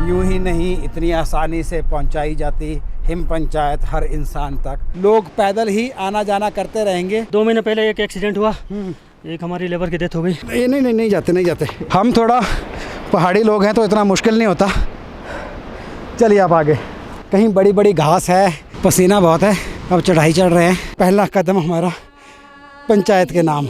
यूं ही नहीं इतनी आसानी से पहुंचाई जाती हिम पंचायत हर इंसान तक। लोग पैदल ही आना जाना करते रहेंगे। 2 महीने पहले एक एक्सीडेंट हुआ, एक हमारी लेबर की डेथ हो गई। नहीं जाते। हम थोड़ा पहाड़ी लोग हैं तो इतना मुश्किल नहीं होता। चलिए आप आगे। कहीं बड़ी बड़ी घास है, पसीना बहुत है, अब चढ़ाई चढ़ रहे हैं। पहला कदम हमारा पंचायत के नाम।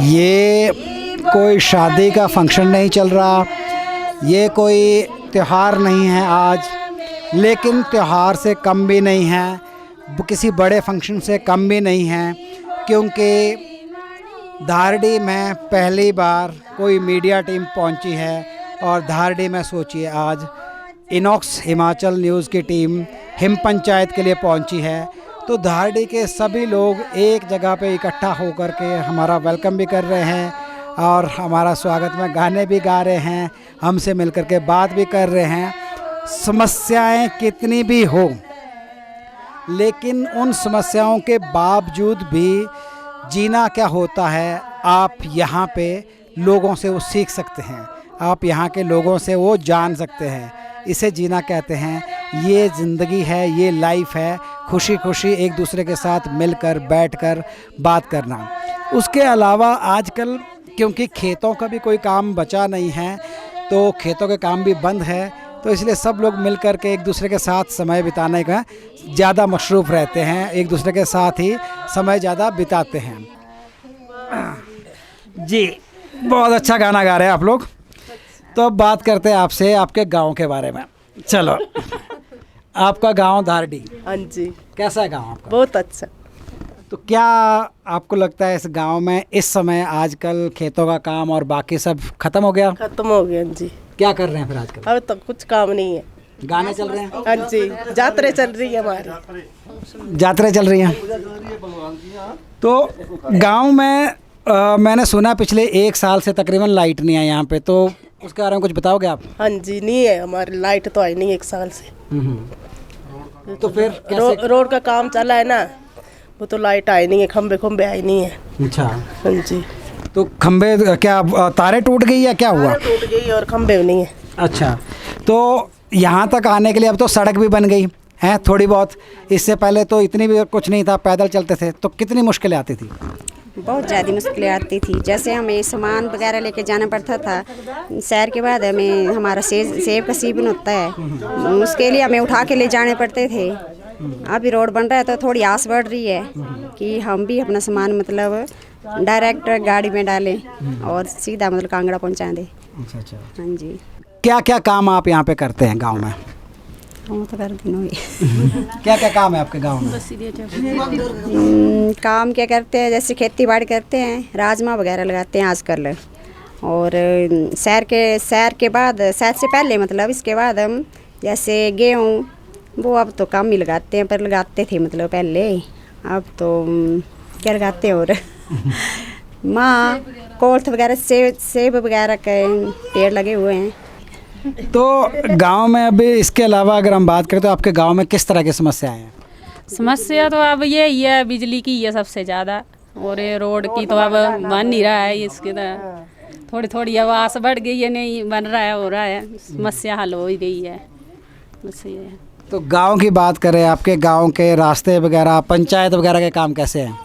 ये कोई शादी का फंक्शन नहीं चल रहा, ये कोई त्यौहार नहीं है आज, लेकिन त्यौहार से कम भी नहीं है, किसी बड़े फंक्शन से कम भी नहीं है, क्योंकि धारडी में पहली बार कोई मीडिया टीम पहुंची है। और धारडी में सोचिए आज इनॉक्स हिमाचल न्यूज़ की टीम हिम पंचायत के लिए पहुंची है, तो धारडी के सभी लोग एक जगह पे इकट्ठा होकर के हमारा वेलकम भी कर रहे हैं और हमारा स्वागत में गाने भी गा रहे हैं, हमसे मिलकर के बात भी कर रहे हैं। समस्याएं कितनी भी हो, लेकिन उन समस्याओं के बावजूद भी जीना क्या होता है, आप यहाँ पे लोगों से वो सीख सकते हैं, आप यहाँ के लोगों से वो जान सकते हैं। इसे जीना कहते हैं। ये ज़िंदगी है, ये लाइफ है, खुशी खुशी एक दूसरे के साथ मिलकर बैठकर बात करना। उसके अलावा आजकल क्योंकि खेतों का भी कोई काम बचा नहीं है, तो खेतों के काम भी बंद है, तो इसलिए सब लोग मिलकर के एक दूसरे के साथ समय बिताने का ज़्यादा मशरूफ़ रहते हैं, एक दूसरे के साथ ही समय ज़्यादा बिताते हैं। जी, बहुत अच्छा गाना गा रहे हैं आप लोग। तो अब बात करते हैं आपसे आपके गांव के बारे में। चलो, आपका गांव धारडी। हाँ जी। कैसा है गांव आपका? बहुत अच्छा। तो क्या आपको लगता है इस गांव में इस समय आजकल खेतों का काम और बाकी सब खत्म हो गया? खत्म हो गया जी। क्या कर रहे हैं फिर आजकल? अब तो कुछ काम नहीं है। गाने चल रहे हैं? हाँ जी, यात्रा चल रही है हमारी। यात्रा चल रही हैं। तो गांव में मैंने सुना पिछले 1 साल से तकरीबन लाइट नहीं है यहाँ पे, तो उसके बारे में कुछ बताओगे आप? हाँ जी, नहीं है, हमारी लाइट तो आई नहीं 1 साल से। तो फिर कैसे? रोड का काम चला है ना, वो तो लाइट आई नहीं है, खंबे आई नहीं है। अच्छा। हाँ जी। तो खंबे क्या तारे टूट गई या क्या हुआ? टूट गई और खंबे नहीं है। अच्छा, तो यहाँ तक आने के लिए अब तो सड़क भी बन गई है थोड़ी बहुत, इससे पहले तो इतनी भी कुछ नहीं था, पैदल चलते थे, तो कितनी मुश्किलें आती थी? बहुत ज़्यादा मुश्किलें आती थी। जैसे हमें सामान वगैरह लेके जाना पड़ता था शहर के बाद, हमें हमारा सेब का सीजन होता है, उसके लिए हमें उठा के ले जाने पड़ते थे। अभी रोड बन रहा है तो थोड़ी आस बढ़ रही है कि हम भी अपना सामान मतलब डायरेक्ट गाड़ी में डालें और सीधा मतलब कांगड़ा पहुंचा दें। अच्छा। हाँ जी। क्या क्या काम आप यहाँ पे करते हैं गांव में? हम तो कर दिन क्या क्या काम है आपके गांव में? काम क्या करते हैं, जैसे खेती बाड़ी करते हैं, राजमा वगैरह लगाते हैं आजकल। और शहर के बाद, शहर से पहले मतलब इसके बाद हम जैसे गेहूँ वो अब तो कम ही लगाते हैं, पर लगाते थे मतलब पहले, अब तो क्या लगाते हैं। और माँ कोल्थ वगैरह सेब वगैरह के पेड़ लगे हुए हैं। तो गांव में अभी इसके अलावा अगर हम बात करें तो आपके गांव में किस तरह की समस्याएं हैं? समस्या तो अब ये ही है, बिजली की है सबसे ज़्यादा, और ये रोड की तो अब बन नहीं रहा है, इसके तो थोड़ी अब आस बढ़ गई है, नहीं बन रहा है, हो रहा है, समस्या हल हो ही गई है, बस ये है। तो गांव की बात करें, आपके गांव के रास्ते वगैरह, पंचायत वगैरह के काम कैसे हैं?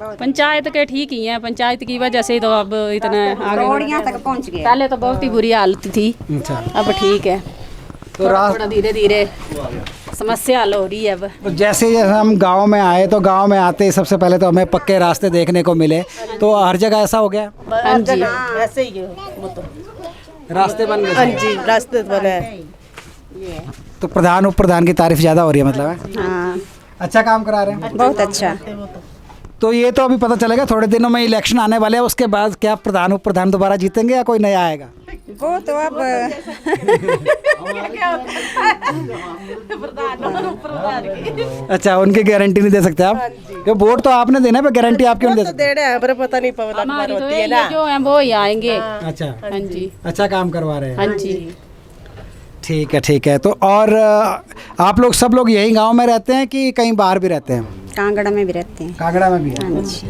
पंचायत के ठीक ही हैं, पंचायत की वजह से तो अब इतना आगे तक पहुंच गए। पहले तो बहुत ही बुरी हालत थी, अच्छा। अब ठीक है, तो थोड़ा धीरे धीरे समस्या हल हो रही है अब। तो जैसे जैसे हम गांव में आए तो गांव में आते ही सबसे पहले तो हमें पक्के रास्ते देखने को मिले, तो हर जगह ऐसा हो गया, हर जगह ऐसे ही है वो तो। रास्ते बन हाँ गए। जी, रास्ते बने हैं। तो प्रधान उप प्रधान की तारीफ ज़्यादा हो रही है मतलब है? हाँ, अच्छा काम करा रहे हैं। बहुत अच्छा। तो ये तो अभी पता चलेगा, थोड़े दिनों में इलेक्शन आने वाले हैं, उसके बाद क्या प्रधान उप प्रधान दोबारा जीतेंगे या कोई नया आएगा? वो तो अब अच्छा, उनकी गारंटी नहीं दे सकते आप, क्योंकि वोट तो आपने देना है, पर गारंटी आप क्यों नहीं दे तो सकते? दे रहे हैं पर पता नहीं पब्लिक हमारी तो होती है ये ना। जो है वो ही आएंगे। अच्छा, हाँ जी, अच्छा काम करवा रहे हैं। हाँ जी। ठीक है, ठीक है। तो और आप लोग सब लोग यही गांव में रहते हैं कि कहीं बाहर भी रहते हैं? कांगड़ा में भी रहते हैं। कांगड़ा में भी है।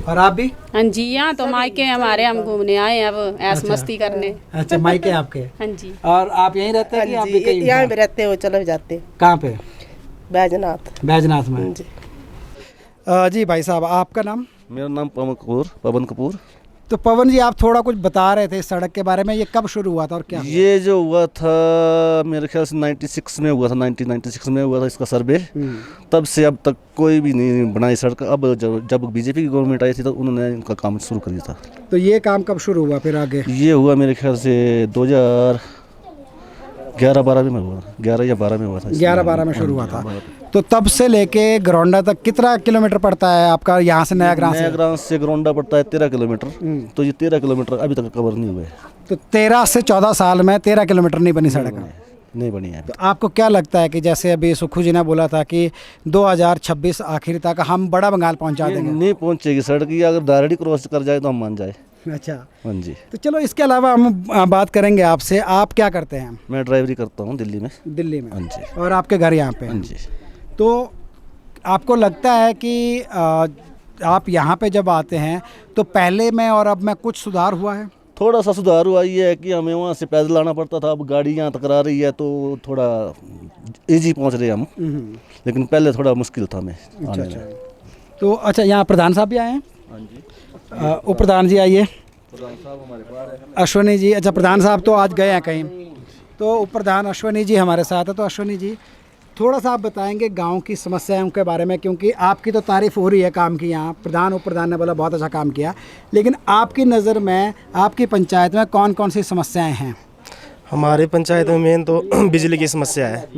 और आप भी? हाँ जी, यहाँ तो मायके हमारे, हम घूमने आए हैं अब ऐश मस्ती करने। अच्छा, मायके आपके। हाँ जी। और आप यहीं रहते हैं कि आप भी कहीं? यहाँ भी रहते हो, चले जाते कहाँ पे? बैजनाथ। बैजनाथ में। जी। जी भाई साहब, आपका नाम? मेरा नाम पवन कपूर। तो पवन जी, आप थोड़ा कुछ बता रहे थे इस सड़क के बारे में, ये कब शुरू हुआ था और क्या? ये जो हुआ था मेरे ख्याल से 96 में हुआ था, 1996 में हुआ था इसका सर्वे। तब से अब तक कोई भी नहीं बनाई सड़क। अब जब बीजेपी की गवर्नमेंट आई थी तो उन्होंने इनका काम शुरू कर दिया था। तो ये काम कब शुरू हुआ फिर आगे? ये हुआ मेरे ख्याल से 2011-12 में हुआ, 11 या 12 में हुआ था। 11-12 में शुरू हुआ था। तो तब से लेके गरौंडा तक कितना किलोमीटर पड़ता है आपका यहाँ से? नया ग्राम से गरौंडा पड़ता है 13 किलोमीटर। तो ये 13 किलोमीटर अभी तक कवर नहीं हुए। तो 13 से 14 साल में 13 किलोमीटर नहीं बनी सड़क? नहीं बनी है। तो आपको क्या लगता है कि जैसे अभी सुखू जी ने बोला था कि 2026 आखिर तक हम बड़ा बंगाल पहुंचा देंगे? नहीं पहुंचेगी सड़क, ये अगर दारड़ी क्रॉस कर जाए तो हम मान जाए। अच्छा, हाँ जी। तो चलो इसके अलावा हम बात करेंगे आपसे। आप क्या करते हैं? मैं ड्राइवरी करता हूँ दिल्ली में। दिल्ली में? हाँ जी। और आपके घर यहाँ पे? हाँ जी। तो आपको लगता है कि आप यहाँ पे जब आते हैं तो पहले में और अब में कुछ सुधार हुआ है? थोड़ा सा सुधार हुआ ये है कि हमें वहाँ से पैदल आना पड़ता था, अब गाड़ी यहाँ तक आ रही है तो थोड़ा इजी पहुँच रहे हम। लेकिन पहले थोड़ा मुश्किल था हमें आने में। तो अच्छा, यहाँ प्रधान साहब भी आए हैं? हाँ जी। उप प्रधान जी आइए। अश्वनी जी, अच्छा प्रधान साहब तो आज गए हैं कहीं, तो उप प्रधान अश्वनी जी हमारे साथ है। तो अश्वनी जी, थोड़ा सा आप बताएंगे गांव की समस्याओं के बारे में, क्योंकि आपकी तो तारीफ़ हो रही है काम की, यहाँ प्रधान उप प्रधान ने बोला बहुत अच्छा काम किया, लेकिन आपकी नज़र में आपकी पंचायत में कौन कौन सी समस्याएं हैं? हमारी पंचायत में मेन तो बिजली की समस्या है।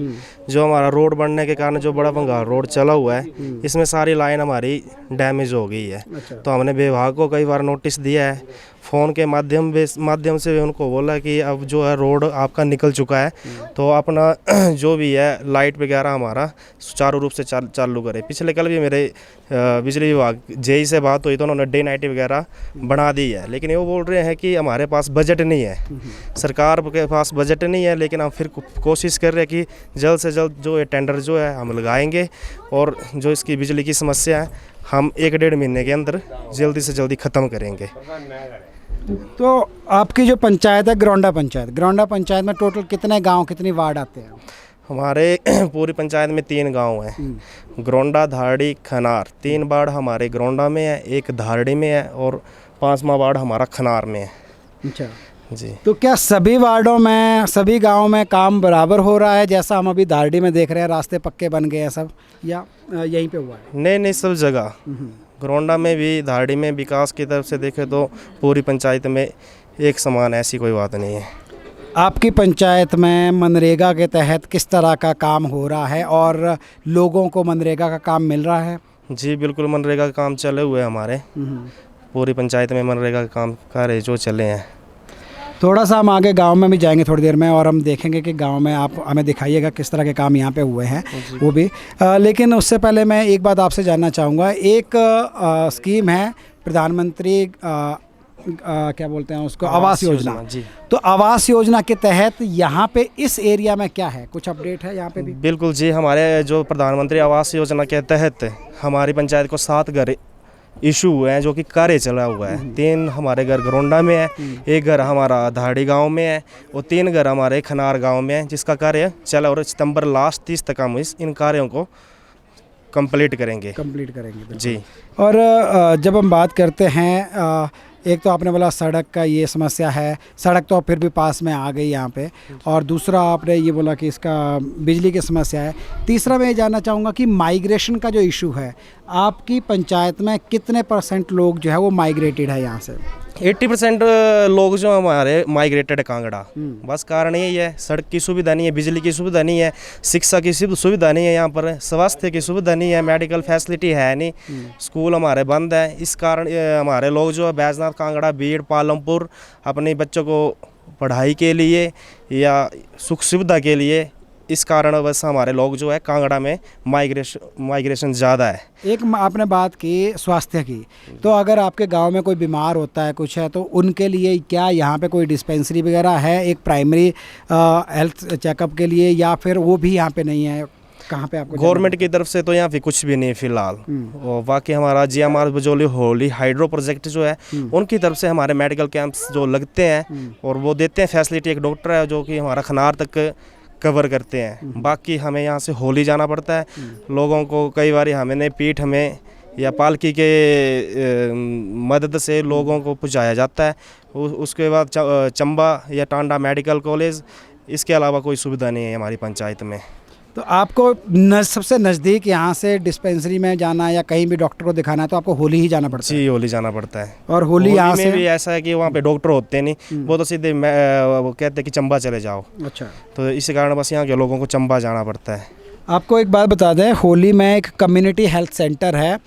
जो हमारा रोड बनने के कारण जो बड़ा बंगाल रोड चला हुआ है, इसमें सारी लाइन हमारी डैमेज हो गई है। तो हमने विभाग को कई बार नोटिस दिया है, फ़ोन के माध्यम से उनको बोला कि अब जो है रोड आपका निकल चुका है, तो अपना जो भी है लाइट वगैरह हमारा सुचारू रूप से चालू करे। पिछले कल भी मेरे बिजली विभाग जेई से बात हुई तो उन्होंने डे नाइट वगैरह बना दी है, लेकिन वो बोल रहे हैं कि हमारे पास बजट नहीं है, सरकार के पास बजट नहीं है। लेकिन हम फिर कोशिश कर रहे हैं कि जल्द से जल्द जो ये टेंडर जो है हम लगाएंगे और जो इसकी बिजली की समस्या है हम 1-1.5 महीने के अंदर जल्दी से जल्दी ख़त्म करेंगे। तो आपकी जो पंचायत है गरौंडा पंचायत में टोटल कितने गांव, कितनी वार्ड आते हैं? हमारे पूरी पंचायत में 3 गांव हैं, गरौंडा, धारड़ी, खनार। 3 वार्ड हमारे गरौंडा में है, 1 धारड़ी में है और 5वां वार्ड हमारा खनार में है। अच्छा जी। तो क्या सभी वार्डों में, सभी गांवों में काम बराबर हो रहा है, जैसा हम अभी दारडी में देख रहे हैं रास्ते पक्के बन गए हैं सब, या यहीं पे हुआ है? नहीं, सब जगह गरौंडा में भी, धारड़ी में, विकास की तरफ से देखें तो पूरी पंचायत में एक समान, ऐसी कोई बात नहीं है। आपकी पंचायत में मनरेगा के तहत किस तरह का काम हो रहा है और लोगों को मनरेगा का काम मिल रहा है? जी बिल्कुल, मनरेगा का काम चले हुए हैं हमारे पूरी पंचायत में। मनरेगा का काम कार्य जो चले हैं। थोड़ा सा हम आगे गांव में भी जाएंगे थोड़ी देर में और हम देखेंगे कि गांव में आप हमें दिखाइएगा किस तरह के काम यहाँ पे हुए हैं वो भी। लेकिन उससे पहले मैं एक बात आपसे जानना चाहूँगा। एक स्कीम है प्रधानमंत्री क्या बोलते हैं उसको, आवास योजना। जी। तो आवास योजना के तहत यहाँ पे इस एरिया में क्या है, कुछ अपडेट है यहाँ पे भी? बिल्कुल जी, हमारे जो प्रधानमंत्री आवास योजना के तहत हमारी पंचायत को 7 घर इशू हुए हैं जो कि कार्य चला हुआ है। 3 हमारे घर गरौंडा में है, 1 घर हमारा धारड़ी गांव में है और 3 घर हमारे खनार गांव में है, जिसका कार्य चला और सितंबर लास्ट 30 तक हम इन कार्यों को कंप्लीट करेंगे बिल्कुल। जी। और जब हम बात करते हैं एक तो आपने बोला सड़क का ये समस्या है, सड़क तो फिर भी पास में आ गई यहाँ पे, और दूसरा आपने ये बोला कि इसका बिजली की समस्या है। तीसरा मैं ये जानना चाहूँगा कि माइग्रेशन का जो इशू है, आपकी पंचायत में कितने % लोग जो है वो माइग्रेटेड है यहाँ से? 80% लोग जो हमारे माइग्रेटेड है कांगड़ा। बस कारण यही है, सड़क की सुविधा नहीं है, बिजली की सुविधा नहीं है, शिक्षा की सुविधा नहीं है, यहाँ पर स्वास्थ्य की सुविधा नहीं है, मेडिकल फैसिलिटी है नहीं, स्कूल हमारे बंद है। इस कारण हमारे लोग जो है बैजनाथ, कांगड़ा, बीड़, पालमपुर अपने बच्चों को पढ़ाई के लिए या सुख सुविधा के लिए, इस कारण बस हमारे लोग जो है कांगड़ा में माइग्रेशन ज़्यादा है। एक आपने बात की स्वास्थ्य की, तो अगर आपके गांव में कोई बीमार होता है कुछ है, तो उनके लिए क्या यहाँ पे कोई डिस्पेंसरी वगैरह है एक प्राइमरी हेल्थ चेकअप के लिए, या फिर वो भी यहाँ पे नहीं है? कहाँ पे आपको गवर्नमेंट की तरफ से तो यहाँ पे कुछ भी नहीं फिलहाल। और बाकी हमारा GMR बजोली होली हाइड्रो प्रोजेक्ट जो है, उनकी तरफ से हमारे मेडिकल कैंप्स जो लगते हैं और वो देते हैं फैसिलिटी। एक डॉक्टर है जो कि हमारा खनार तक कवर करते हैं। बाकी हमें यहाँ से होली जाना पड़ता है लोगों को, कई बार हमें पीठ हमें या पालकी के मदद से लोगों को पहुँचाया जाता है। उसके बाद चंबा या टांडा मेडिकल कॉलेज, इसके अलावा कोई सुविधा नहीं है हमारी पंचायत में। तो आपको सबसे नज़दीक यहाँ से डिस्पेंसरी में जाना या कहीं भी डॉक्टर को दिखाना है तो आपको होली ही जाना पड़ता है? जी, होली जाना पड़ता है। और होली यहाँ में से भी ऐसा है कि वहाँ पे डॉक्टर होते नहीं, वो तो सीधे वो कहते हैं कि चंबा चले जाओ। अच्छा, तो इसी कारण बस यहाँ के लोगों को चंबा जाना पड़ता है। आपको एक बात बता दें, होली में एक कम्युनिटी हेल्थ सेंटर है,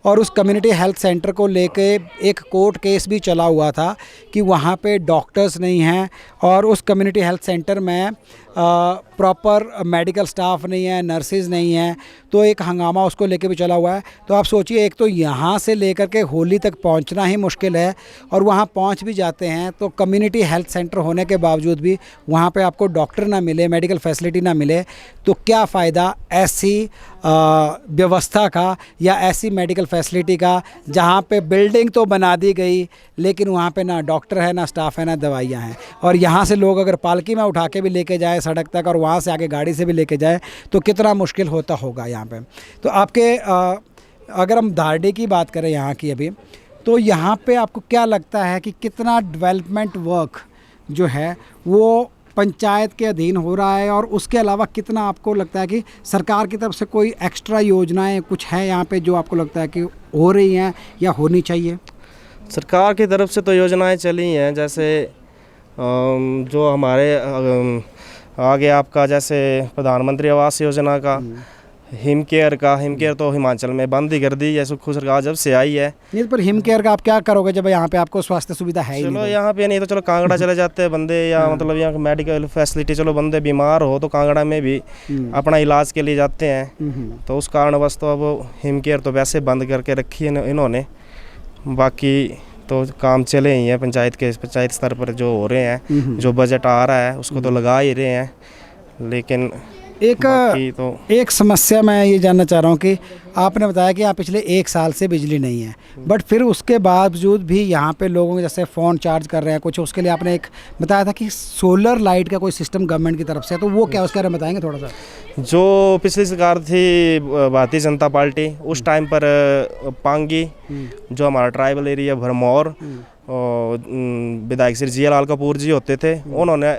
और उस कम्युनिटी हेल्थ सेंटर को लेके एक कोर्ट केस भी चला हुआ था कि वहाँ पे डॉक्टर्स नहीं हैं, और उस कम्युनिटी हेल्थ सेंटर में प्रॉपर मेडिकल स्टाफ नहीं है, नर्सेज नहीं हैं, तो एक हंगामा उसको लेके भी चला हुआ है। तो आप सोचिए, एक तो यहाँ से लेकर के होली तक पहुँचना ही मुश्किल है, और वहाँ पहुँच भी जाते हैं तो कम्युनिटी हेल्थ सेंटर होने के बावजूद भी वहाँ पे आपको डॉक्टर ना मिले, मेडिकल फैसिलिटी ना मिले, तो क्या फ़ायदा ऐसी व्यवस्था का या ऐसी मेडिकल फैसिलिटी का, जहाँ पे बिल्डिंग तो बना दी गई लेकिन वहाँ पे ना डॉक्टर है, ना स्टाफ है, ना दवाइयाँ हैं। और यहाँ से लोग अगर पालकी में उठा के भी लेके जाए सड़क तक, और वहाँ से आगे गाड़ी से भी लेके जाए, तो कितना मुश्किल होता होगा यहाँ पे। तो आपके अगर हम धारडी की बात करें यहाँ की अभी, तो यहाँ पे आपको क्या लगता है कि कितना डेवलपमेंट वर्क जो है वो पंचायत के अधीन हो रहा है, और उसके अलावा कितना आपको लगता है कि सरकार की तरफ से कोई एक्स्ट्रा योजनाएं कुछ है यहाँ पे जो आपको लगता है कि हो रही हैं या होनी चाहिए? सरकार की तरफ से तो योजनाएं चली हैं, जैसे जो हमारे आगे आपका जैसे प्रधानमंत्री आवास योजना का, हिमकेयर तो हिमाचल में बंद ही कर दी है सुखू सरकार जब से आई है। नहीं, पर हिमकेयर का आप क्या करोगे जब यहाँ पे आपको स्वास्थ्य सुविधा है ही नहीं? चलो यहाँ पे नहीं तो चलो कांगड़ा चले जाते हैं बंदे, या मतलब यहाँ मेडिकल फैसिलिटी, चलो बंदे बीमार हो तो कांगड़ा में भी अपना इलाज के लिए जाते हैं। तो उस कारणवश तो अब हिमकेयर तो वैसे बंद करके रखी है इन्होंने। बाकी तो काम चले ही हैं पंचायत स्तर पर जो हो रहे हैं, जो बजट आ रहा है उसको तो लगा ही रहे हैं। लेकिन एक समस्या मैं ये जानना चाह रहा हूँ कि आपने बताया कि आप पिछले 1 साल से बिजली नहीं है, बट फिर उसके बावजूद भी यहाँ पे लोगों के जैसे फ़ोन चार्ज कर रहे हैं कुछ, उसके लिए आपने एक बताया था कि सोलर लाइट का कोई सिस्टम गवर्नमेंट की तरफ से, तो वो क्या उसके बारे में बताएंगे थोड़ा सा? जो पिछली सरकार थी भारतीय जनता पार्टी, उस टाइम पर पांगी जो हमारा ट्राइबल एरिया भरमौर, विधायक श्री GL लाल कपूर जी होते थे, उन्होंने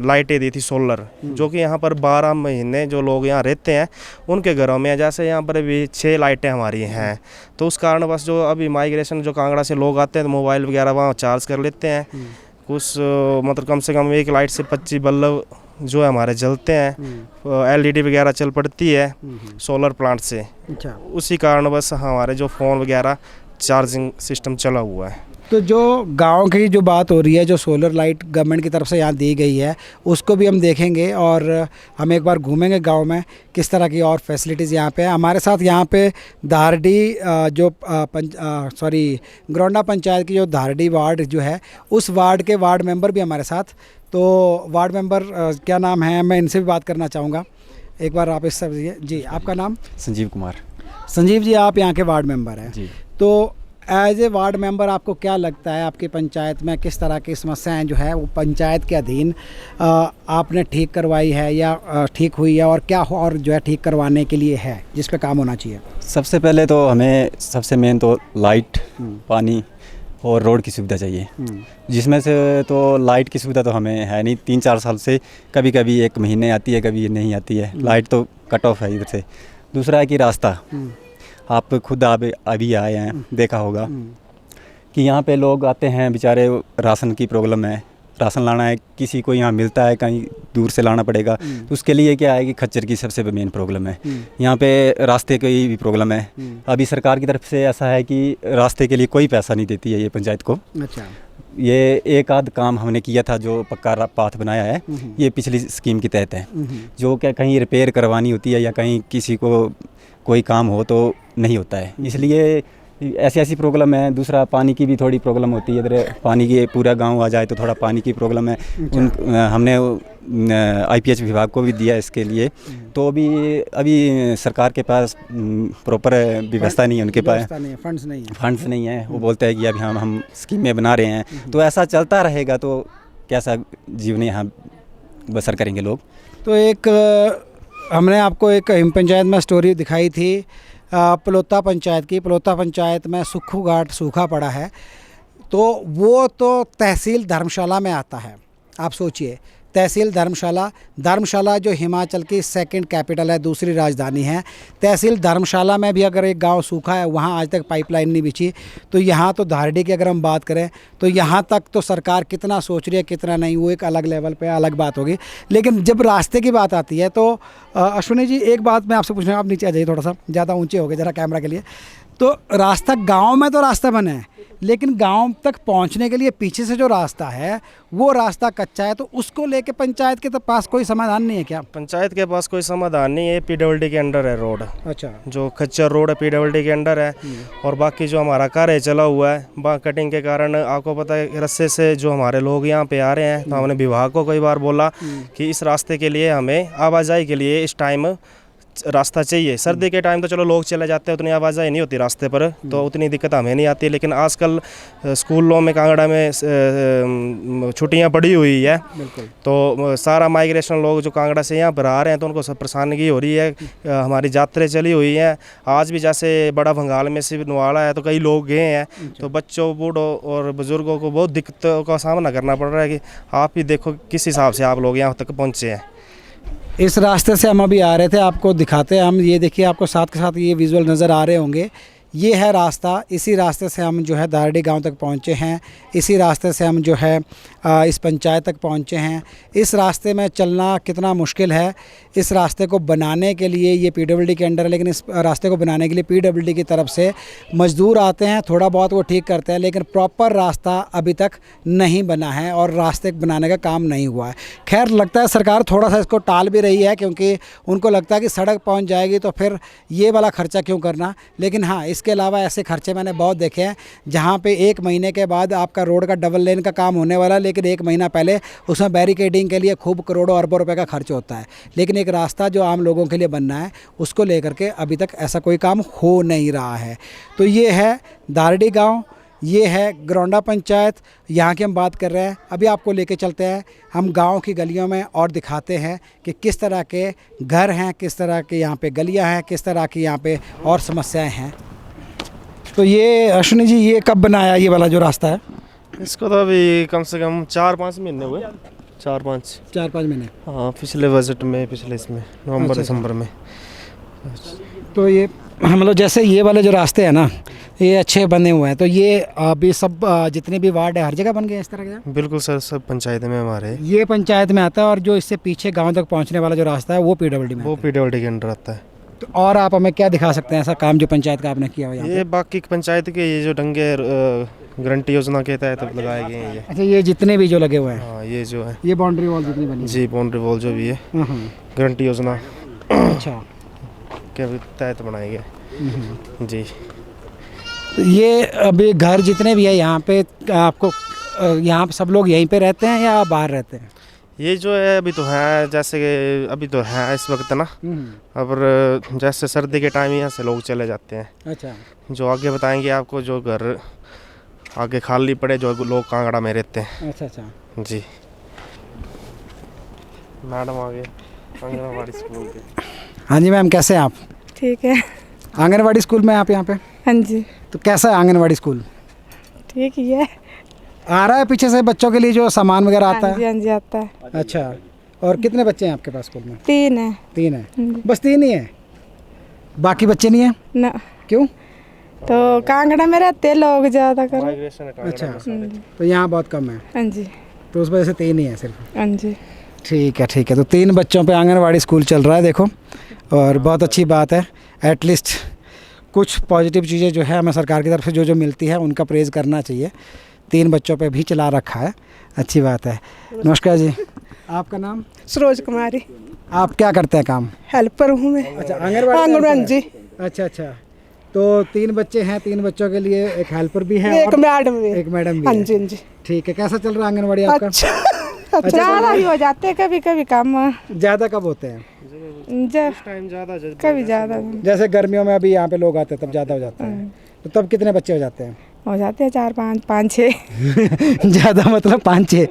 लाइटें दी थी सोलर, जो कि यहाँ पर 12 महीने जो लोग यहाँ रहते हैं उनके घरों में, जैसे यहाँ पर भी 6 लाइटें हमारी हैं। तो उस कारणवश जो अभी माइग्रेशन जो कांगड़ा से लोग आते हैं तो मोबाइल वगैरह वहाँ चार्ज कर लेते हैं। कुछ मतलब कम से कम एक लाइट से 25 बल्ब जो है हमारे जलते हैं, LED वगैरह चल पड़ती है सोलर प्लांट से। अच्छा, उसी कारणवश हमारे जो फ़ोन वगैरह चार्जिंग सिस्टम चला हुआ है। तो जो गांव की जो बात हो रही है, जो सोलर लाइट गवर्नमेंट की तरफ से यहाँ दी गई है, उसको भी हम देखेंगे, और हम एक बार घूमेंगे गांव में किस तरह की और फैसिलिटीज़ यहाँ पे है। हमारे साथ यहाँ पे धारडी जो ग्रोंडा पंचायत की जो धारडी वार्ड जो है, उस वार्ड के वार्ड मेंबर भी हमारे साथ। तो वार्ड मेंबर क्या नाम है, मैं इनसे भी बात करना चाहूँगा। एक बार आप इस सब जी, आपका नाम? संजीव कुमार। संजीव जी, आप यहाँ के वार्ड मेंबर हैं जी। तो एज ए वार्ड मेंबर आपको क्या लगता है आपकी पंचायत में किस तरह की समस्याएं जो है वो पंचायत के अधीन आपने ठीक करवाई है या ठीक हुई है, और क्या और जो है ठीक करवाने के लिए है जिस पे काम होना चाहिए? सबसे पहले तो हमें सबसे मेन तो लाइट, पानी और रोड की सुविधा चाहिए, जिसमें से तो लाइट की सुविधा तो हमें है नहीं। 3-4 साल से कभी कभी 1 महीने आती है, कभी नहीं आती है, लाइट तो कट ऑफ है इधर से। दूसरा है कि रास्ता, आप खुद अभी आए हैं, देखा होगा कि यहाँ पे लोग आते हैं बेचारे, राशन की प्रॉब्लम है, राशन लाना है, किसी को यहाँ मिलता है, कहीं दूर से लाना पड़ेगा, तो उसके लिए क्या है कि खच्चर की सबसे मेन प्रॉब्लम है। यहाँ पे रास्ते की भी प्रॉब्लम है। अभी सरकार की तरफ से ऐसा है कि रास्ते के लिए कोई पैसा नहीं देती है ये पंचायत को। अच्छा, ये एक आध काम हमने किया था, जो पक्का पाथ बनाया है, ये पिछली स्कीम के तहत है। जो क्या कहीं रिपेयर करवानी होती है या कहीं किसी को कोई काम हो तो नहीं होता है, इसलिए ऐसी प्रॉब्लम है। दूसरा पानी की भी थोड़ी प्रॉब्लम होती है, इधर पानी की पूरा गांव आ जाए तो थोड़ा पानी की प्रॉब्लम है। हमने IPH विभाग को भी दिया इसके लिए, तो अभी सरकार के पास प्रॉपर व्यवस्था नहीं है, उनके पास फंड्स नहीं है। वो बोलते हैं कि अभी हम स्कीमें बना रहे हैं, तो ऐसा चलता रहेगा तो कैसा जीवन यहाँ बसर करेंगे लोग। तो एक हमने आपको एक हिम पंचायत में स्टोरी दिखाई थी, पलोता पंचायत की। पलोता पंचायत में सुक्खू घाट सूखा पड़ा है, तो वो तो तहसील धर्मशाला में आता है। आप सोचिए, तहसील धर्मशाला जो हिमाचल की 2nd कैपिटल है, दूसरी राजधानी है। तहसील धर्मशाला में भी अगर एक गांव सूखा है, वहां आज तक पाइपलाइन नहीं बिछी, तो यहाँ तो धारडी की अगर हम बात करें तो यहाँ तक तो सरकार कितना सोच रही है कितना नहीं, वो एक अलग लेवल पे अलग बात होगी। लेकिन जब रास्ते की बात आती है तो अश्विनी जी, एक बात मैं आपसे पूछना, आप नीचे आ जाइए, थोड़ा सा ज़्यादा ऊँचे हो गए ज़रा कैमरा के लिए। तो रास्ता गांव में तो रास्ता बना है, लेकिन गांव तक पहुंचने के लिए पीछे से जो रास्ता है वो रास्ता कच्चा है, तो उसको लेके पंचायत के तो पास कोई समाधान नहीं है क्या? पंचायत के पास कोई समाधान नहीं है। PWD के अंडर है रोड। अच्छा, जो खच्चर रोड है PWD के अंडर है। और बाकी जो हमारा कार्य चला हुआ है, वहाँ कटिंग के कारण आपको पता है रस्ते से जो हमारे लोग यहाँ पे आ रहे हैं, तो हमने विभाग को कई बार बोला कि इस रास्ते के लिए हमें आवाजाही के लिए इस टाइम रास्ता चाहिए। सर्दी के टाइम तो चलो लोग चले जाते हैं, उतनी आवाजाही नहीं होती रास्ते पर, तो उतनी दिक्कत हमें नहीं आती। लेकिन आजकल स्कूलों में कांगड़ा में छुट्टियां पड़ी हुई है, तो सारा माइग्रेशन लोग जो कांगड़ा से यहाँ पर आ रहे हैं, तो उनको सब परेशानी हो रही है। हमारी यात्राएं चली हुई हैं, आज भी जैसे बड़ा भंगाल में से नवाड़ा है, तो कई लोग गए हैं, तो बच्चों, बूढ़ों और बुजुर्गों को बहुत दिक्कतों का सामना करना पड़ रहा है। कि आप ही देखो किस हिसाब से आप लोग यहाँ तक पहुँचे हैं। इस रास्ते से हम अभी आ रहे थे, आपको दिखाते हैं हम। ये देखिए, आपको साथ के साथ ये विजुअल नज़र आ रहे होंगे। ये है रास्ता, इसी रास्ते से हम जो है धारडी गांव तक पहुंचे हैं, इसी रास्ते से हम जो है इस पंचायत तक पहुंचे हैं। इस रास्ते में चलना कितना मुश्किल है। इस रास्ते को बनाने के लिए, ये PWD के अंडर है, लेकिन इस रास्ते को बनाने के लिए PWD की तरफ से मज़दूर आते हैं, थोड़ा बहुत वो ठीक करते हैं, लेकिन प्रॉपर रास्ता अभी तक नहीं बना है और रास्ते बनाने का काम नहीं हुआ है। खैर, लगता है सरकार थोड़ा सा इसको टाल भी रही है, क्योंकि उनको लगता है कि सड़क पहुँच जाएगी तो फिर ये वाला खर्चा क्यों करना। लेकिन हाँ, इसके अलावा ऐसे खर्चे मैंने बहुत देखे हैं जहाँ पे 1 महीने के बाद आपका रोड का डबल लेन का काम होने वाला, लेकिन 1 महीना पहले उसमें बैरिकेडिंग के लिए खूब करोड़ों अरबों रुपए का खर्च होता है। लेकिन एक रास्ता जो आम लोगों के लिए बनना है, उसको लेकर के अभी तक ऐसा कोई काम हो नहीं रहा है। तो ये है धारडी गाँव, ये है गरौंडा पंचायत, यहाँ की हम बात कर रहे हैं। अभी आपको लेके चलते हैं हम गांव की गलियों में और दिखाते हैं कि किस तरह के घर हैं, किस तरह के यहाँ पे गलियाँ हैं, किस तरह की यहाँ पे और समस्याएं हैं। तो ये अश्विनी जी, ये कब बनाया ये वाला जो रास्ता है? इसको तो अभी कम से कम 4-5 महीने हुए। 4-5 महीने। हाँ, पिछले बजट में, पिछले इसमें नवंबर दिसंबर में। तो ये मतलब जैसे ये वाले जो रास्ते हैं ना, ये अच्छे बने हुए हैं, तो ये अभी सब जितने भी वार्ड है हर जगह बन गए इस तरह के? बिल्कुल सर, सब पंचायत में हमारे। ये पंचायत में आता है, और जो इससे पीछे गांव तक पहुंचने वाला जो रास्ता है वो PWD में? वो PWD के अंडर आता है। तो और आप हमें क्या दिखा सकते हैं ऐसा काम जो पंचायत का आपने किया हुआ? ये बाकी पंचायत के ये जो डंगे गारंटी योजना के तहत लगाए गए हैं ये। अच्छा, ये जितने भी जो लगे हुए हैं? हाँ, ये जो है, ये बाउंड्री वॉल जितनी बनी? जी, बाउंड्री वॉल जो भी है गारंटी योजना अच्छा के तहत बनाए गए जी। तो ये अभी घर जितने भी है यहाँ पे, आपको यहाँ पे सब लोग यहीं पे रहते हैं या बाहर रहते हैं? ये जो है अभी तो है, जैसे कि अभी तो है इस वक्त ना, अब जैसे सर्दी के टाइम यहाँ से लोग चले जाते हैं। अच्छा, जो आगे बताएंगे आपको, जो घर आगे खाली पड़े, जो लोग कांगड़ा में रहते हैं। अच्छा जी। मैडम आगे आंगनवाड़ी स्कूल के। हाँ जी मैम, कैसे हैं आप? ठीक है। आंगनवाड़ी स्कूल में आप यहाँ पे? हाँ जी। तो कैसा है आंगनवाड़ी स्कूल? ठीक ही है। आ रहा है पीछे से बच्चों के लिए जो सामान वगैरह आता हाँ जी, है? हाँ जी आता है। अच्छा, और कितने बच्चे हैं आपके पास स्कूल में? 3 है। 3 है, बस 3 ही है, बाकी बच्चे नहीं हैं? ना, क्यों? तो कांगड़ा में रहते हैं लोग ज़्यादा कर। अच्छा, तो यहाँ बहुत कम है, हाँ जी, तो उस वजह से 3 ही है सिर्फ। हाँ जी। ठीक है, ठीक है। तो 3 बच्चों पे आंगनवाड़ी स्कूल चल रहा है, देखो, और बहुत अच्छी बात है। एटलीस्ट कुछ पॉजिटिव चीज़ें जो है हमें सरकार की तरफ से जो मिलती है उनका प्रेज़ करना चाहिए। 3 बच्चों पे भी चला रखा है, अच्छी बात है। नमस्कार जी, आपका नाम? सरोज कुमारी। आप क्या करते हैं काम? हेल्पर हूँ मैं। अच्छा, आंगनवाड़ी आंगनबाड़ी जी। अच्छा अच्छा, तो 3 बच्चे हैं, 3 बच्चों के लिए एक हेल्पर भी है, एक मैडम भी। एक मैडम भी हाँ है। जी, हाँ जी। ठीक है, कैसा चल रहा है आंगनवाड़ी आपका? अच्छा, ज़्यादा ही हो जाते हैं कभी कभी काम। ज़्यादा कब होते हैं? कभी ज़्यादा जैसे गर्मियों में अभी यहाँ पे लोग आते हैं तब ज़्यादा हो जाता है, तो तब कितने बच्चे हो जाते हैं? हो जाते हैं 4 5 6। ज़्यादा मतलब 5-6।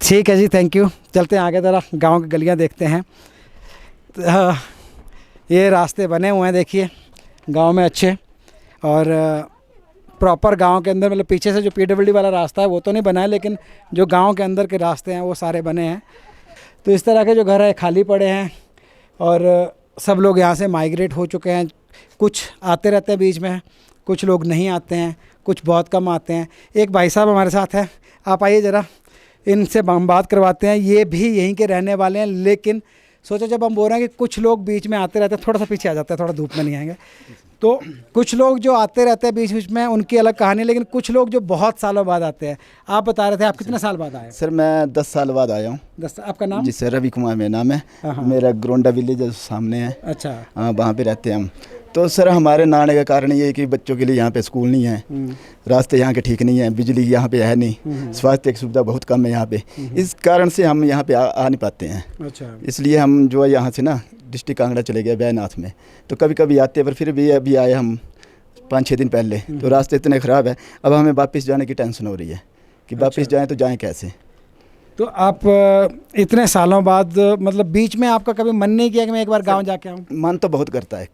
ठीक है जी, थैंक यू। चलते हैं आगे, ज़रा गांव की गलियां देखते हैं। ये रास्ते बने हुए हैं, देखिए, गांव में अच्छे, और प्रॉपर गांव के अंदर, मतलब पीछे से जो PWD वाला रास्ता है वो तो नहीं बना है, लेकिन जो गांव के अंदर के रास्ते हैं वो सारे बने हैं। तो इस तरह के जो घर है खाली पड़े हैं, और सब लोग यहाँ से माइग्रेट हो चुके हैं। कुछ आते रहते हैं बीच में, कुछ लोग नहीं आते हैं, कुछ बहुत कम आते हैं। एक भाई साहब हमारे साथ हैं, आप आइए ज़रा, इनसे हम बात करवाते हैं। ये भी यहीं के रहने वाले हैं, लेकिन सोचो जब हम बोल रहे हैं कि कुछ लोग बीच में आते रहते हैं, थोड़ा सा पीछे आ जाते हैं, थोड़ा धूप में नहीं आएंगे, तो कुछ लोग जो आते रहते हैं बीच बीच में उनकी अलग कहानी, लेकिन कुछ लोग जो बहुत सालों बाद आते हैं। आप बता रहे थे आप कितने साल बाद आए? सर मैं 10 साल बाद आया हूँ। 10। आपका नाम? जी सर, रवि कुमार मेरा नाम है। मेरा ग्रोंडा विलेज है सामने है। अच्छा, हाँ, वहाँ पे रहते हैं हम। तो सर हमारे ना आने का कारण ये है कि बच्चों के लिए यहाँ पे स्कूल नहीं है, रास्ते यहाँ के ठीक नहीं है, बिजली यहाँ पे है नहीं, स्वास्थ्य की सुविधा बहुत कम है यहाँ पे। इस कारण से हम यहाँ पे आ नहीं पाते हैं। अच्छा, इसलिए हम जो है यहाँ से ना डिस्ट्रिक्ट कांगड़ा चले गए बैनाथ में, तो कभी कभी आते हैं, पर फिर भी अभी आए हम 5-6 दिन पहले, तो रास्ते इतने ख़राब है। अब हमें वापस जाने की टेंशन हो रही है कि वापस जाएँ तो जाएँ कैसे। तो आप इतने सालों बाद, मतलब बीच में आपका कभी मन नहीं किया कि मैं एक बार गांव जाके आऊँ? मन तो बहुत करता है,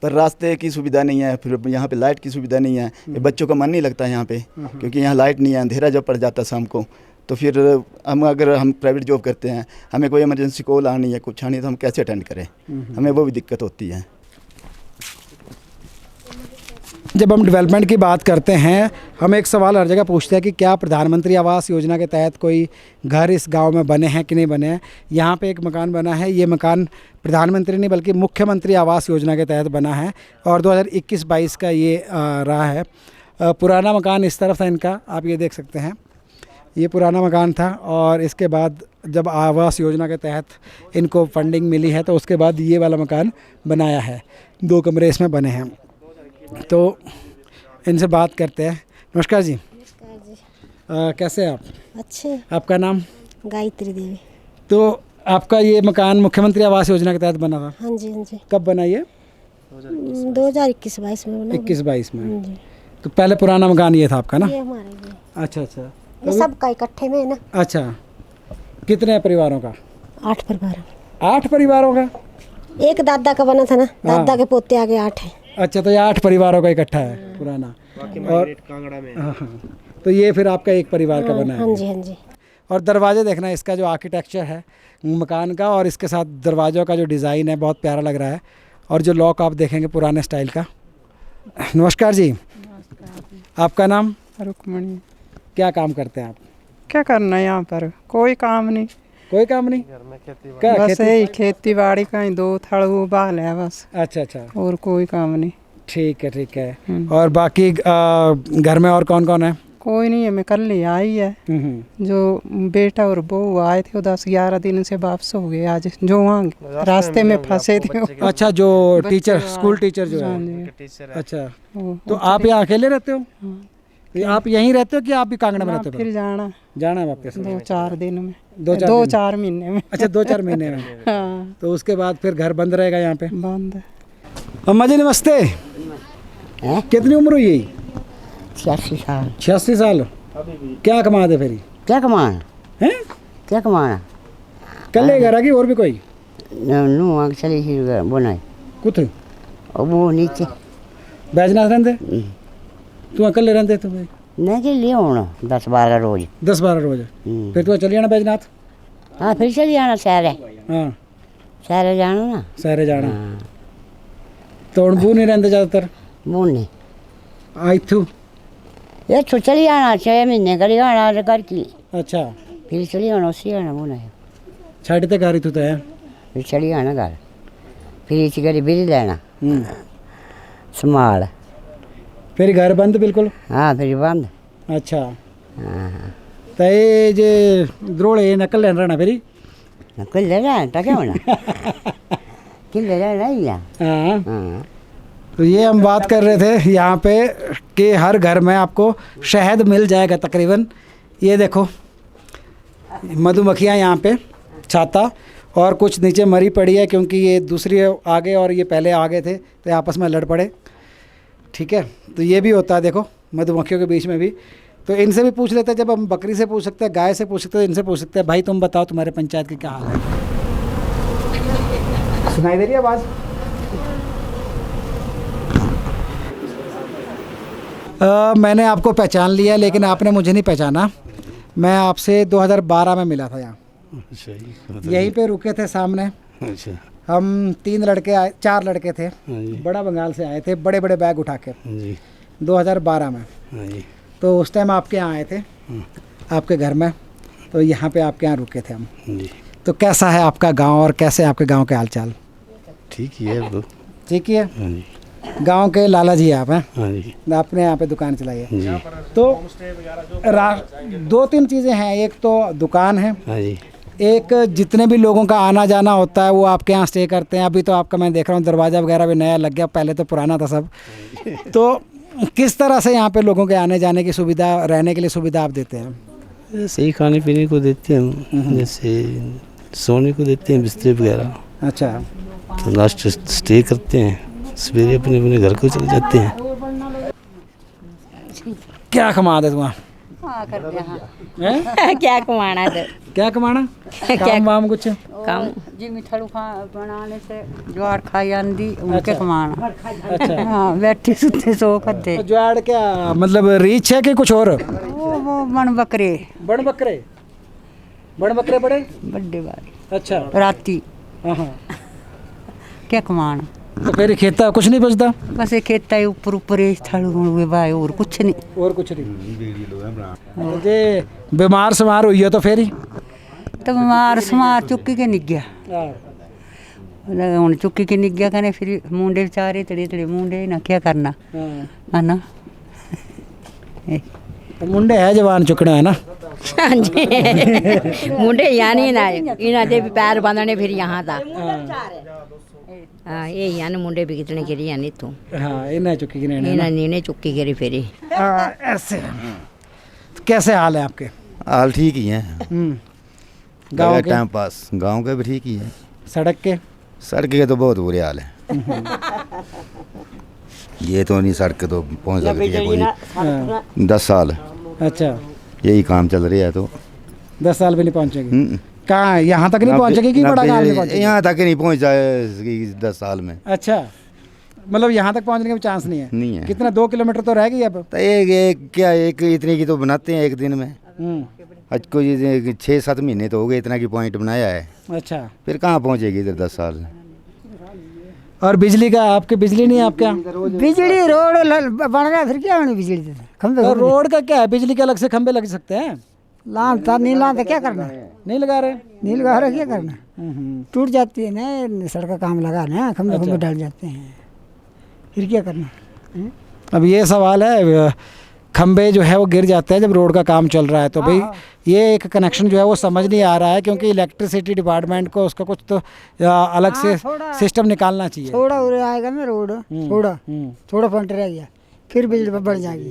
पर रास्ते की सुविधा नहीं है, फिर यहाँ पे लाइट की सुविधा नहीं है, बच्चों का मन नहीं लगता है यहाँ पे, क्योंकि यहाँ लाइट नहीं है, अंधेरा जब पड़ जाता है शाम को, तो फिर अगर हम प्राइवेट जॉब करते हैं, हमें कोई इमरजेंसी कॉल आनी है, कुछ आनी है, तो हम कैसे अटेंड करें, हमें वो भी दिक्कत होती है। जब हम डेवलपमेंट की बात करते हैं, हम एक सवाल हर जगह पूछते हैं कि क्या प्रधानमंत्री आवास योजना के तहत कोई घर इस गांव में बने हैं कि नहीं बने हैं। यहाँ पे एक मकान बना है, ये मकान प्रधानमंत्री नहीं बल्कि मुख्यमंत्री आवास योजना के तहत बना है, और 2021-22 का ये रहा है। पुराना मकान इस तरफ था इनका, आप ये देख सकते हैं, ये पुराना मकान था, और इसके बाद जब आवास योजना के तहत इनको फंडिंग मिली है तो उसके बाद ये वाला मकान बनाया है, 2 कमरे इसमें बने हैं। तो इनसे बात करते हैं। नमस्कार जी। नमस्कार जी। कैसे हैं आप? अच्छे। आपका नाम? गायत्री देवी। तो आपका ये मकान मुख्यमंत्री आवास योजना के तहत बना था? हाँ जी, हाँ जी। कब बना ये? 2021-22 में बना। 21-22 में। हाँ जी। तो पहले पुराना मकान ये था आपका ना? ये हमारा ही है। अच्छा अच्छा, ये सबका इकट्ठे में है ना। अच्छा, कितने परिवारों का? 8 परिवार। 8 परिवारों का? एक दादा का बना था ना, दादा के पोते आगे 8 है। अच्छा, तो ये 8 परिवारों का इकट्ठा है पुराना, और कांगड़ा में। हाँ, तो ये फिर आपका एक परिवार का बना है। हाँ जी, हाँ जी। और दरवाजे देखना, इसका जो आर्किटेक्चर है मकान का, और इसके साथ दरवाज़ों का जो डिज़ाइन है बहुत प्यारा लग रहा है, और जो लॉक आप देखेंगे पुराने स्टाइल का। नमस्कार जी। आपका नाम? रुक्मणी। क्या काम करते हैं आप? क्या करना है यहाँ पर? कोई काम नहीं। कोई काम नहीं? क्या बस यही खेती बाड़ी का ही 2 थड़ बाल है बस। अच्छा अच्छा, और कोई काम नहीं। ठीक है ठीक है। और बाकी घर में और कौन कौन है? कोई नहीं है, मैं कल ही आई है। जो बेटा और बहू आए थे वो 10-11 दिन से वापस हो गए आज, जो वहाँ रास्ते में फंसे थे। अच्छा, जो टीचर, स्कूल टीचर जो है। अच्छा, तो आप यहाँ अकेले रहते हो? आप यहीं रहते हो कि आप भी कांगड़ा में रहते हो? फिर जाना है वापस 2-4 दिन में, 2-4 महीने में। अच्छा, 2-4 महीने में। हाँ। तो उसके बाद फिर घर बंद रहेगा यहाँ पे? बंद है। अम्मा जी नमस्ते। कितनी उम्र हुई? 86 साल। 86 साल। क्या कमा दे फिर? क्या कमाना हैं? क्या कमाना? कल ले घर आ गई और भी कोई? नो आगे चली ही बनाई कुछ और वो नीचे बैजनाथ रहते? तू अकल रहते तो भाई? नहीं कि लिए होना 10-12 रोज 10-12 रोज फिर तो चलिए ना बैजनाथ। हाँ फिर चली जाना सैर है हाँ सैर जाना ना सारे जाना तो ਹੁਣ ਬੂ ਨਹੀਂ ਰਹਿੰਦੇ ਜ਼ਿਆਦਾਤਰ मुन्ने आई थू ये तो चली जाना 6 महीने करी जाना घर की अच्छा फिर चली जाना उसी जाना मुन्ने ਛੱਡ ਤੇ ਘਰ ਹੀ ਤੂੰ ਤਾਂ ਹੈ फिर चली जाना घर फिर इसी करी बिल लेना संभाल ਫਿਰ ਘਰ ਬੰਦ ਬਿਲਕੁਲ हाँ फिर बंद अच्छा हाँ ਤਾਂ ਇਹ ਜੇ ਦਰੋਲੇ ਨਕਲ ਲੈਣ ਰਹਿਣਾ ਫਿਰ कुल ले जाना तो क्या होना किल ले जाना ही है हाँ हाँ तो ये हम बात कर रहे थे यहाँ पे कि हर घर में आपको शहद मिल जाएगा तकरीबन। ये देखो मधुमक्खियाँ यहाँ पे छाता और कुछ नीचे मरी पड़ी है क्योंकि ये दूसरी आगे और ये पहले आगे थे तो आपस में लड़ पड़े। ठीक है तो ये भी होता है देखो मधुमक्खियों के बीच में भी। तो इनसे भी पूछ लेते हैं, जब हम बकरी से पूछ सकते हैं, गाय से पूछ सकते हैं, इनसे पूछ सकते हैं भाई तुम बताओ तुम्हारे पंचायत की क्या हाल है। सुनाई दे रही है आवाज़? मैंने आपको पहचान लिया लेकिन आपने मुझे नहीं पहचाना। मैं आपसे 2012 में मिला था यहाँ, यहीं पे रुके थे सामने। अच्छा हम 4 लड़के थे, बड़ा बंगाल से आए थे बड़े बड़े बैग उठा के 2012 में। तो उस टाइम आपके यहाँ आए थे आपके घर में, तो यहाँ पे आपके यहाँ रुके थे हम। तो कैसा है आपका गांव और कैसे आपके गांव के हालचाल? ठीक ही है वो। ठीक ही है। गांव के लाला जी आप हैं, आपने यहाँ पे दुकान चलाई है। तो 2-3 चीज़ें हैं, एक तो दुकान है, एक जितने भी लोगों का आना जाना होता है वो आपके यहाँ स्टे करते हैं। अभी तो आपका मैं देख रहा हूँ दरवाज़ा वगैरह भी नया लग गया, पहले तो पुराना था सब। तो किस तरह से यहाँ पे लोगों के आने जाने की सुविधा, रहने के लिए सुविधा आप देते हैं? सही खाने पीने को देते हैं, जैसे सोने को देते हैं बिस्तर वगैरह। अच्छा तो लास्ट स्टे करते हैं, सवेरे अपने अपने घर को चले जाते हैं। क्या कमा दे तुम्हारा? क्या कमाना है क्या कमाना? काम वाम कुछ काम जी मिठाई बनाने से ज्वार खाई आंदी उनके अच्छा। कमाना। अच्छा हाँ बैठी सुते सो करते ज्वार क्या मतलब रीच है कि कुछ और? वो मन बकरे बड़ बकरे बड़े बड़े बारी अच्छा राती हाँ। क्या कमाना। तो फिर खेता कुछ नहीं बचता? बस एक खेता है ऊपर ऊपर थालू हुए भाई और कुछ नहीं। और कुछ नहीं। जे बीमार समार हुई है तो फिर ही तो बीमार समार चुक्की के निक गया हूँ, चुक्की के निक गया कहने फिर मुंडे बेचारे तड़े तड़े मुंडे ना क्या करना है ना। तो मुंडे है जवान चुकना है ना। हाँ जी मुंडे यहाँ नहीं ना इन्हें दे पैर बांधने फिर यहाँ था। हाँ ये यहाँ मुंडे भी कितने गिरी यानी तू। हाँ इन्हें चुक्की की नहीं इन्हें नीने चुक्की गिरी फिर ऐसे। तो कैसे हाल है आपके? हाल ठीक ही है। गाँव के टाइम पास गांव के भी ठीक ही है। सड़क के तो बहुत बुरे हाल है। ये तो नहीं सड़क तो पहुंच सकती है कोई 10 साल। अच्छा यही काम चल रहा है तो 10 साल भी नहीं पहुंचेगी। कहाँ यहाँ तक नहीं पहुंचेगी कि बड़ा गाँव नहीं पहुंचेगी? यहाँ तक नहीं पहुंच जाएगी 10 साल में। अच्छा मतलब यहाँ तक पहुँचने का चांस नहीं है? नहीं है। कितना 2 किलोमीटर तो रह गई अब? तो एक इतनी की तो बनाते हैं एक दिन में। आज को 6-7 महीने तो हो गए इतना की पॉइंट बनाया है। अच्छा फिर कहाँ पहुँचेगी इधर 10 साल। और बिजली का आपके बिजली नहीं है आपके यहाँ? बिजली रोड बन रहा फिर क्या होनी बिजली खंबे तो रोड का क्या है, बिजली के अलग से खंबे लग सकते हैं। लान था नहीं लान था क्या करना। नहीं लगा रहे? नहीं लगा रहा क्या करना। टूट जाती है ना सड़क का काम लगा ना खंबे खंबे डाल जाते हैं फिर क्या करना। अब ये सवाल है, खंबे जो है वो गिर जाते हैं जब रोड का काम चल रहा है। तो भाई ये एक कनेक्शन जो है वो समझ नहीं आ रहा है क्योंकि इलेक्ट्रिसिटी डिपार्टमेंट को उसका कुछ तो अलग से सिस्टम निकालना चाहिए। थोड़ा उरे आएगा ना रोड थोड़ा पॉइंट रह गया फिर बिजली बढ़ जाएगी।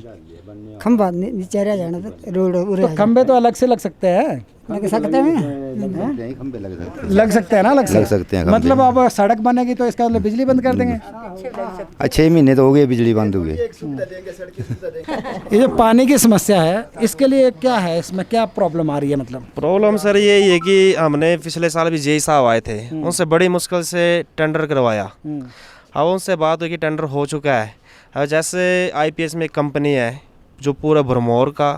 खंबा नीचे रह जाना तो रोड उरे तो खंबे तो अलग से लग सकते हैं। लग सकते हैं लग सकते हैं ना लग सकते हैं। मतलब अब सड़क बनेगी तो इसका मतलब बिजली बंद कर देंगे। 6 महीने तो हो गए बिजली बंद हो गई। ये जो पानी की समस्या है इसके लिए क्या है, इसमें क्या प्रॉब्लम आ रही है? मतलब प्रॉब्लम सर यही है कि हमने पिछले साल भी जेई साहब आए थे, उनसे बड़ी मुश्किल से टेंडर करवाया। अब उनसे बात हुई कि टेंडर हो चुका है। अब जैसे IPS में एक कंपनी है जो पूरा भरमौर का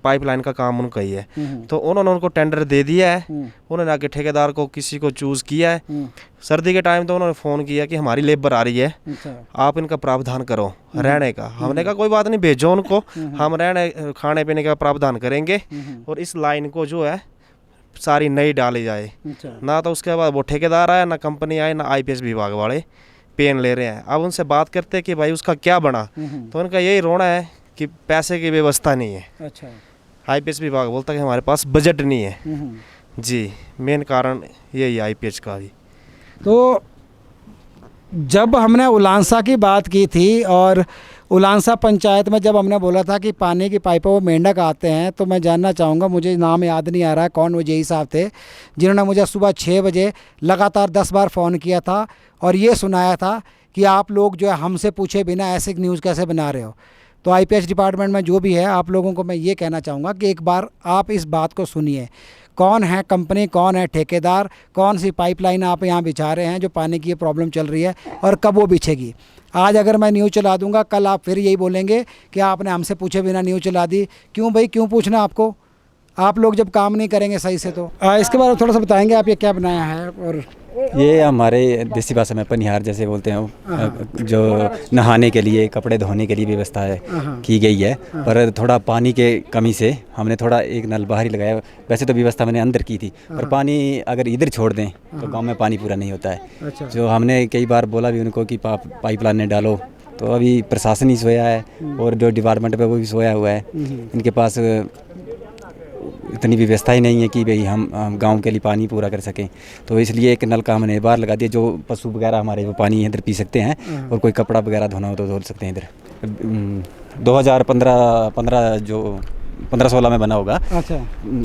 पाइपलाइन का काम उनका ही है। तो उन्होंने उनको टेंडर दे दिया है, उन्होंने आके ठेकेदार को किसी को चूज़ किया है। सर्दी के टाइम तो उन्होंने फ़ोन किया कि हमारी लेबर आ रही है, आप इनका प्रावधान करो रहने का। हमने कहा कोई बात नहीं, भेजो उनको, हम रहने खाने पीने का प्रावधान करेंगे और इस लाइन को जो है सारी नई डाली जाए। ना तो उसके बाद वो ठेकेदार आया, ना कंपनी आई, ना IPS विभाग वाले पेन ले रहे हैं। अब उनसे बात करते हैं कि भाई उसका क्या बना, तो उनका यही रोना है कि पैसे की व्यवस्था नहीं है। अच्छा, IPS विभाग बोलता है कि हमारे पास बजट नहीं है जी, मेन कारण यही है IPH का भी। तो जब हमने उलांसा की बात की थी और उलांसा पंचायत में जब हमने बोला था कि पानी की पाइपों वो मेंढक आते हैं, तो मैं जानना चाहूँगा, मुझे नाम याद नहीं आ रहा है कौन वो जेई साहब थे जिन्होंने मुझे सुबह 6 बजे लगातार 10 बार फ़ोन किया था और ये सुनाया था कि आप लोग जो है हमसे पूछे बिना ऐसे न्यूज़ कैसे बना रहे हो। तो IPH डिपार्टमेंट में जो भी है, आप लोगों को मैं ये कहना चाहूँगा कि एक बार आप इस बात को सुनिए, कौन है कंपनी, कौन है ठेकेदार, कौन सी पाइपलाइन आप यहाँ बिछा रहे हैं जो पानी की ये प्रॉब्लम चल रही है और कब वो बिछेगी। आज अगर मैं न्यूज़ चला दूंगा, कल आप फिर यही बोलेंगे कि आपने हमसे पूछे बिना न्यूज़ चला दी। क्यों भाई, क्यों पूछना आपको, आप लोग जब काम नहीं करेंगे सही से। तो इसके बारे में थोड़ा सा बताएंगे आप, ये क्या बनाया है। और ये हमारे देसी भाषा में पनिहार जैसे बोलते हैं, जो नहाने के लिए, कपड़े धोने के लिए व्यवस्था है की गई है। पर थोड़ा पानी के कमी से हमने थोड़ा एक नल बाहर ही लगाया। वैसे तो व्यवस्था मैंने अंदर की थी, पर पानी अगर इधर छोड़ दें तो गांव में पानी पूरा नहीं होता है। जो हमने कई बार बोला भी उनको कि पाइपलाइन ने डालो, तो अभी प्रशासन ही सोया है और जो डिपार्टमेंट पे वो भी सोया हुआ है। इनके पास इतनी व्यवस्था ही नहीं है कि भाई हम गांव के लिए पानी पूरा कर सकें। तो इसलिए एक नल का हमने बाहर लगा दिया, जो पशु वगैरह हमारे वो पानी इधर पी सकते हैं और कोई कपड़ा वगैरह धोना हो तो धो सकते हैं इधर। 2015 जो 15-16 में बना होगा। अच्छा,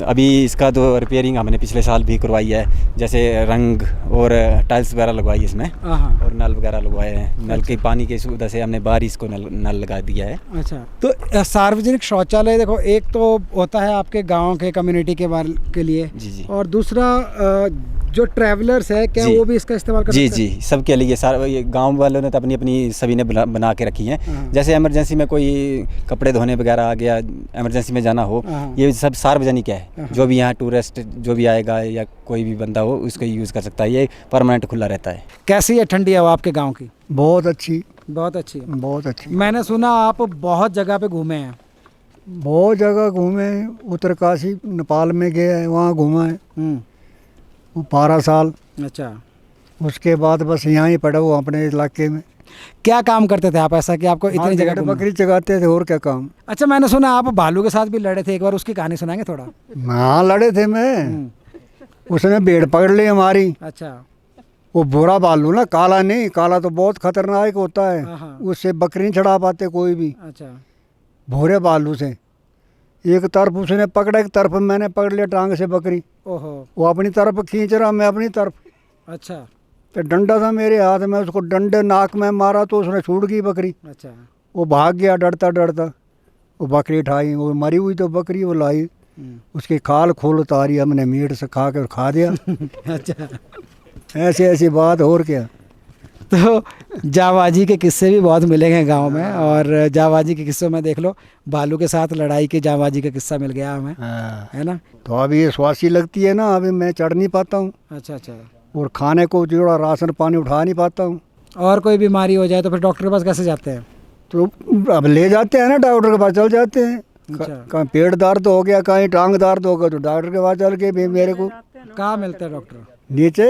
अभी इसका तो रिपेयरिंग हमने पिछले साल भी करवाई है, जैसे रंग और टाइल्स वगैरह लगवाई इसमें और नल वगैरह लगवाए हैं। नल के पानी की सुविधा से हमने बारिश को नल लगा दिया है। अच्छा, तो सार्वजनिक शौचालय देखो, एक तो होता है आपके गांव के कम्युनिटी के लिए जी, और दूसरा जो ट्रैवलर्स है, क्या वो भी इसका इस्तेमाल कर सकते हैं? जी, सबके लिए। ये गांव वालों ने तो अपनी सभी ने बना के रखी हैं। जैसे इमरजेंसी में कोई कपड़े धोने वगैरह आ गया, इमरजेंसी में जाना हो, ये सब सार्वजनिक है। जो भी यहाँ टूरिस्ट जो भी आएगा या कोई भी बंदा हो उसको यूज़ कर सकता है, ये परमानेंट खुला रहता है। कैसी है ठंडी हवा आपके गाँव की? बहुत अच्छी, बहुत अच्छी, बहुत अच्छी। मैंने सुना आप बहुत जगह पे घूमे हैं। बहुत जगह घूमे, उत्तरकाशी नेपाल में गए हैं, वहाँ घूमा है 12 साल। अच्छा, उसके बाद बस यहाँ ही पड़ा हुआ अपने इलाके में। क्या काम करते थे आप ऐसा कि आपको इतनी जगह बकरी चगाते थे, और क्या काम। अच्छा, मैंने सुना आप भालू के साथ भी लड़े थे एक बार, उसकी कहानी सुनाएंगे थोड़ा? हाँ, लड़े थे मैं, उसने भेड़ पकड़ ली हमारी। अच्छा, वो बुरा भालू ना, काला नहीं, काला तो बहुत खतरनाक होता है, उससे बकरी नहीं चढ़ा पाते कोई भी। अच्छा, भूरे भालू से एक तरफ उसने पकड़ा, एक तरफ मैंने पकड़ लिया टांग से बकरी। ओहो, वो अपनी तरफ खींच रहा, मैं अपनी तरफ। अच्छा, तो डंडा था मेरे हाथ में, उसको डंडे नाक में मारा तो उसने छूट गई बकरी। अच्छा, वो भाग गया डरता डरता, वो बकरी उठाई, वो मरी हुई तो बकरी वो लाई, उसकी खाल खोल उतारी, हमने मीट से खा कर खा दिया। अच्छा, ऐसी ऐसी बात, और क्या। तो जाबाजी के किस्से भी बहुत मिलेंगे गांव में, और जाबाजी के किस्सों में देख लो, भालू के साथ लड़ाई के जाबाजी का किस्सा मिल गया हमें, है ना। तो अभी ये स्वासी लगती है ना, अभी मैं चढ़ नहीं पाता हूँ। अच्छा, अच्छा, और खाने को जोड़ा राशन पानी उठा नहीं पाता हूँ। और कोई बीमारी हो जाए तो फिर डॉक्टर के पास कैसे जाते हैं? तो अब ले जाते हैं ना, डॉक्टर के पास चल जाते हैं। कहीं पेट दर्द हो गया, कहीं टांग दर्द हो गया, तो डॉक्टर के पास चल के भी मेरे को। कहाँ मिलता है डॉक्टर? नीचे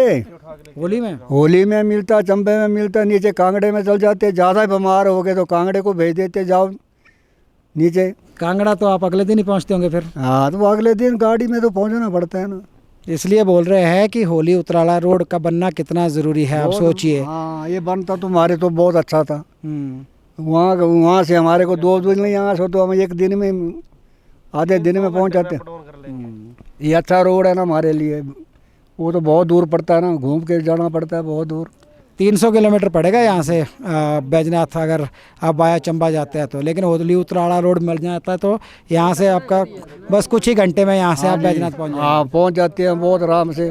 होली में मिलता, चंबे में मिलता, नीचे कांगड़े में चल जाते। ज़्यादा बीमार हो गए तो कांगड़े को भेज देते, जाओ नीचे। कांगड़ा तो आप अगले दिन ही पहुंचते होंगे फिर? हाँ, तो अगले दिन गाड़ी में तो पहुंचना पड़ता है ना। इसलिए बोल रहे हैं कि होली उतराला रोड का बनना कितना ज़रूरी है, आप सोचिए। हाँ, ये बनता तुम्हारे तो बहुत अच्छा था। वहाँ से हमारे को 2 दिन यहाँ से, तो हम 1 दिन में, आधे दिन में पहुँच जाते। ये अच्छा रोड है ना हमारे लिए। वो तो बहुत दूर पड़ता है ना, घूम के जाना पड़ता है बहुत दूर। 300 किलोमीटर पड़ेगा यहाँ से बैजनाथ, अगर आप बाया चंबा जाते हैं तो। लेकिन होली उतराला रोड मिल जाता है तो यहाँ से आपका बस कुछ ही घंटे में यहाँ से आप बैजनाथ पहुँच जाते हैं। हाँ, पहुँच जाते हैं बहुत आराम से,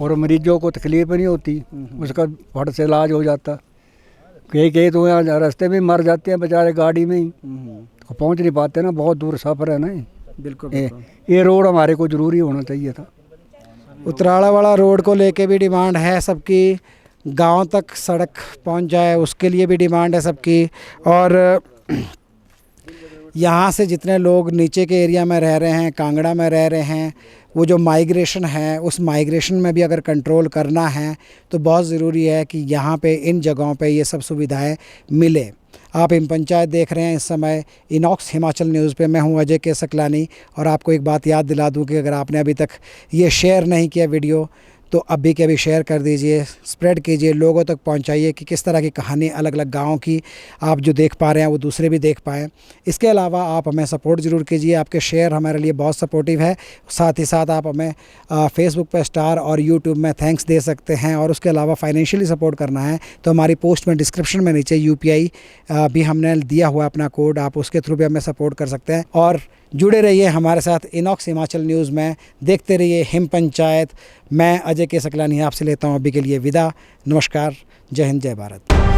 और मरीजों को तकलीफ नहीं होती, उसका फट से इलाज हो जाता। कई तो यहाँ रास्ते में मर जाते हैं बेचारे गाड़ी में ही, पहुंच नहीं पाते ना, बहुत दूर सफ़र है ना। बिल्कुल ये रोड हमारे को ज़रूरी होना चाहिए था। उतराड़ा वाला रोड को लेके भी डिमांड है सबकी, गांव तक सड़क पहुंच जाए उसके लिए भी डिमांड है सबकी। और यहाँ से जितने लोग नीचे के एरिया में रह रहे हैं, कांगड़ा में रह रहे हैं, वो जो माइग्रेशन है उस माइग्रेशन में भी अगर कंट्रोल करना है तो बहुत ज़रूरी है कि यहाँ पे इन जगहों पे ये सब सुविधाएं मिले। आप हिम पंचायत देख रहे हैं इस समय इनॉक्स हिमाचल न्यूज़ पे। मैं हूं अजय के सकलानी और आपको एक बात याद दिला दूं कि अगर आपने अभी तक ये शेयर नहीं किया वीडियो तो अभी के अभी शेयर कर दीजिए, स्प्रेड कीजिए, लोगों तक पहुंचाइए कि किस तरह की कहानी अलग अलग गाँव की आप जो देख पा रहे हैं वो दूसरे भी देख पाएँ। इसके अलावा आप हमें सपोर्ट ज़रूर कीजिए, आपके शेयर हमारे लिए बहुत सपोर्टिव है। साथ ही साथ आप हमें फेसबुक पर स्टार और यूट्यूब में थैंक्स दे सकते हैं। और उसके अलावा फाइनेंशियली सपोर्ट करना है तो हमारी पोस्ट में डिस्क्रिप्शन में नीचे UPI भी हमने दिया हुआ अपना कोड, आप उसके थ्रू भी हमें सपोर्ट कर सकते हैं। और जुड़े रहिए हमारे साथ इनॉक्स हिमाचल न्यूज़ में, देखते रहिए हिम पंचायत। मैं अजय के सकलानी आपसे लेता हूँ अभी के लिए विदा। नमस्कार, जय हिंद, जय भारत।